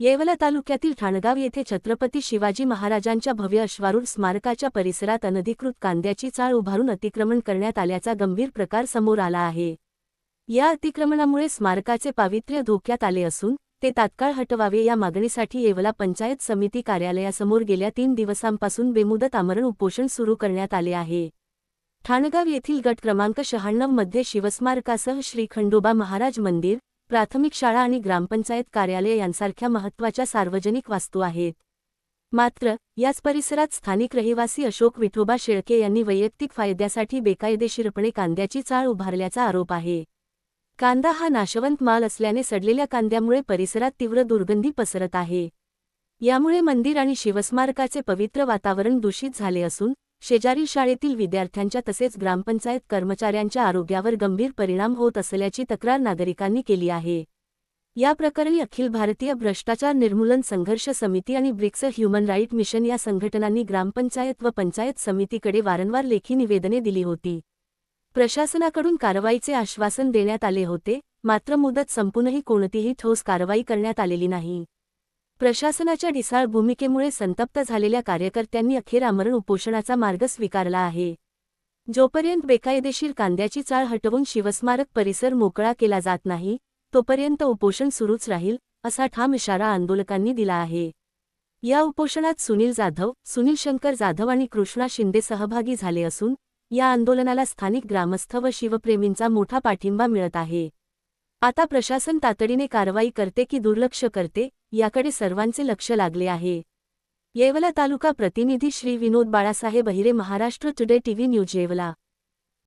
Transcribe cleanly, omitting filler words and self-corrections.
येवला तालुक्यातील ठाणगाव येथे छत्रपती शिवाजी महाराजांच्या भव्य अश्वारूढ स्मारकाच्या परिसरात अनधिकृत कांद्याची चाळ उभारून अतिक्रमण करण्यात आल्याचा गंभीर प्रकार समोर आला आहे। या अतिक्रमणामुळे स्मारकाचे पावित्र्य धोक्यात आले असून ते तात्काळ हटवावे या मागणीसाठी येवला पंचायत समिती कार्यालयासमोर गेल्या 3 दिवसांपासून बेमुदत आमरण उपोषण सुरू करण्यात आले आहे। ठाणगाव येथील गट क्रमांक 96 मध्ये शिवस्मारकासह श्री खंडोबा महाराज मंदिर, प्राथमिक शाळा आणि ग्रामपंचायत कार्यालय यांसारख्या महत्त्वाच्या सार्वजनिक वास्तू आहेत। मात्र याच परिसरात स्थानिक रहिवासी अशोक विठोबा शेळके यांनी वैयक्तिक फायद्यासाठी बेकायदेशीरपणे कांद्याची चाळ उभारल्याचा आरोप आहे। कांदा हा नाशवंत माल असल्याने सडलेल्या कांद्यामुळे परिसरात तीव्र दुर्गंधी पसरत आहे। यामुळे मंदिर आणि शिवस्मारकाचे पवित्र वातावरण दूषित झाले असून शेजारील शाळेतील विद्यार्थ्यांच्या तसेच ग्रामपंचायत कर्मचाऱ्यांच्या आरोग्यावर गंभीर परिणाम होत असल्याची तक्रार नागरिकांनी केली आहे। या प्रकरणी अखिल भारतीय भ्रष्टाचार निर्मूलन संघर्ष समिती आणि ब्रिक्स ह्युमन राईट मिशन या संघटनांनी ग्रामपंचायत व पंचायत समितीकडे वारंवार लेखी निवेदने दिली होती। प्रशासनाकडून कारवाईचे आश्वासन देण्यात आले होते, मात्र मुदत संपूनही कोणतीही ठोस कारवाई करण्यात आलेली नाही। प्रशासनाच्या ढिसाळ भूमिकेमुळे संतप्त झालेल्या कार्यकर्त्यांनी अखेर आमरण उपोषणाचा मार्ग स्वीकारला आहे। जोपर्यंत बेकायदेशीर कांद्याची चाळ हटवून शिवस्मारक परिसर मोकळा केला जात नाही, तोपर्यंत उपोषण सुरूच राहील, असा ठाम इशारा आंदोलकांनी दिला आहे। या उपोषणात सुनील जाधव, सुनील शंकर जाधव आणि कृष्णा शिंदे सहभागी झाले असून या आंदोलनाला स्थानिक ग्रामस्थ व शिवप्रेमींचा मोठा पाठिंबा मिळत आहे। आता प्रशासन तातडीने कारवाई करते की दुर्लक्ष करते, याकडे सर्वांचे लक्ष लागले आहे। येवला तालुका प्रतिनिधी Shri Vinod Balasaheb Ahire, Maharashtra today TV news Yeola.